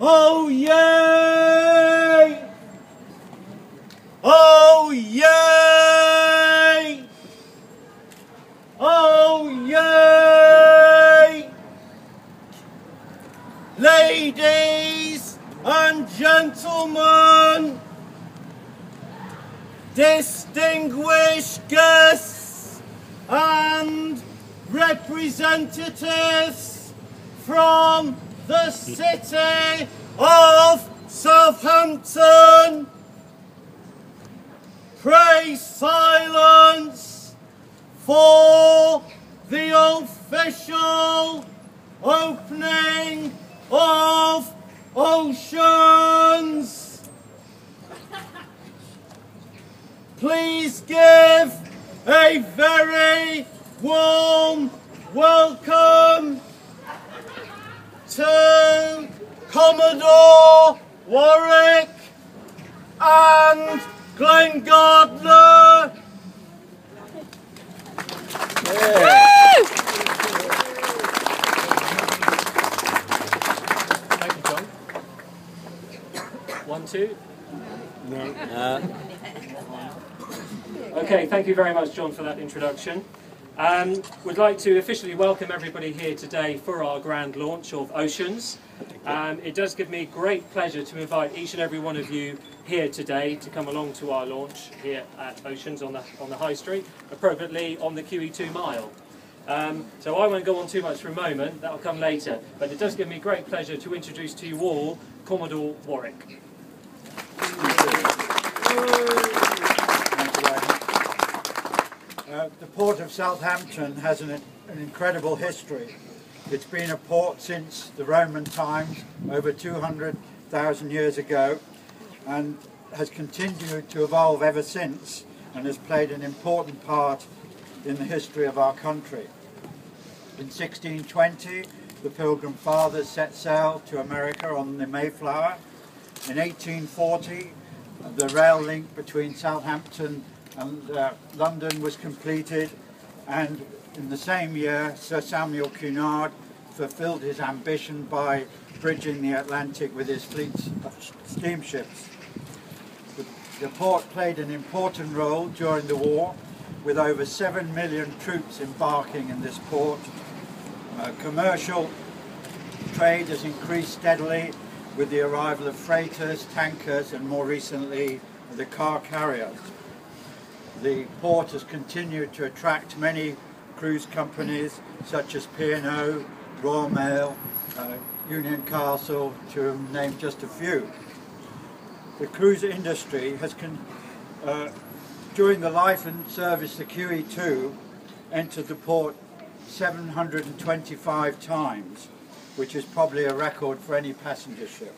Oh yay! Oh yay! Oh yay! Ladies and gentlemen, distinguished guests and representatives from the city of Southampton, pray silence for the official opening of Oceans. Please give a very warm welcome to Commodore Warwick and Glenn Gardner. Yeah. Thank you, John. 1, 2. No. Okay, thank you very much, John, for that introduction. We'd like to officially welcome everybody here today for our grand launch of Oceans. It does give me great pleasure to invite each and every one of you here today to come along to our launch here at Oceans on the High Street, appropriately on the QE2 mile. So I won't go on too much for a moment, that'll come later, but it does give me great pleasure to introduce to you all Commodore Warwick. The port of Southampton has an incredible history. It's been a port since the Roman times, over 200,000 years ago, and has continued to evolve ever since, and has played an important part in the history of our country. In 1620, the Pilgrim Fathers set sail to America on the Mayflower. In 1840, the rail link between Southampton and London was completed, and in the same year Sir Samuel Cunard fulfilled his ambition by bridging the Atlantic with his fleets of steamships. The port played an important role during the war, with over 7 million troops embarking in this port. Commercial trade has increased steadily with the arrival of freighters, tankers, and more recently the car carriers. The port has continued to attract many cruise companies such as P&O, Royal Mail, Union Castle, to name just a few. The cruise industry has, during the life and service of QE2, entered the port 725 times, which is probably a record for any passenger ship.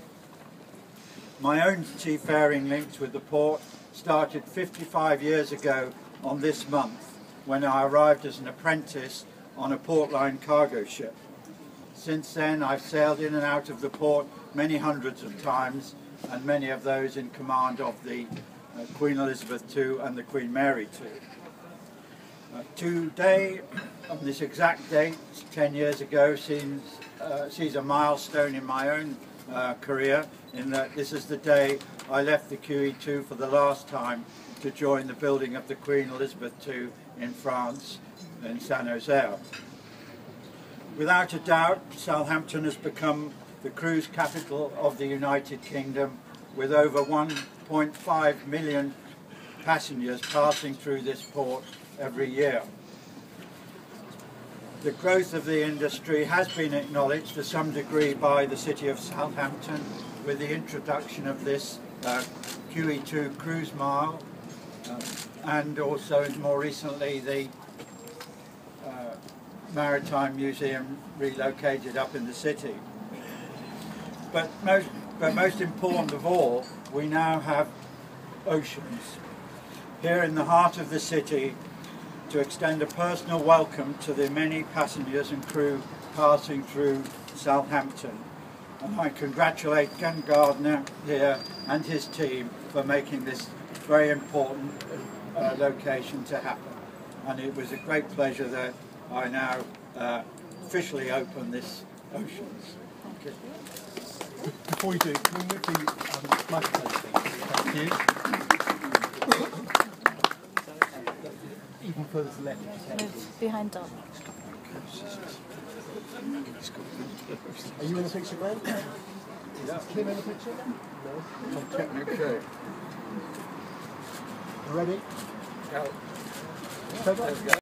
My own seafaring links with the port started 55 years ago on this month, when I arrived as an apprentice on a port-line cargo ship. Since then I've sailed in and out of the port many hundreds of times, and many of those in command of the Queen Elizabeth II and the Queen Mary II. Today, on this exact date, 10 years ago, sees a milestone in my own career, in that this is the day I left the QE2 for the last time to join the building of the Queen Elizabeth II in France, in San Jose. Without a doubt, Southampton has become the cruise capital of the United Kingdom, with over 1.5 million passengers passing through this port every year. The growth of the industry has been acknowledged to some degree by the city of Southampton with the introduction of this QE2 cruise mile, and also more recently the Maritime Museum relocated up in the city. But most important of all, we now have Oceans here in the heart of the city to extend a personal welcome to the many passengers and crew passing through Southampton. And I congratulate Ken Gardner here and his team for making this very important location to happen. And it was a great pleasure that I now officially open this Oceans. Thank you. Before you do, can we move the microphone, please? Thank you. Even further to the left. Move behind Dom. Are you in the picture, Glenn? Is Kim in the picture? No. Okay. Ready? Go. Trevor?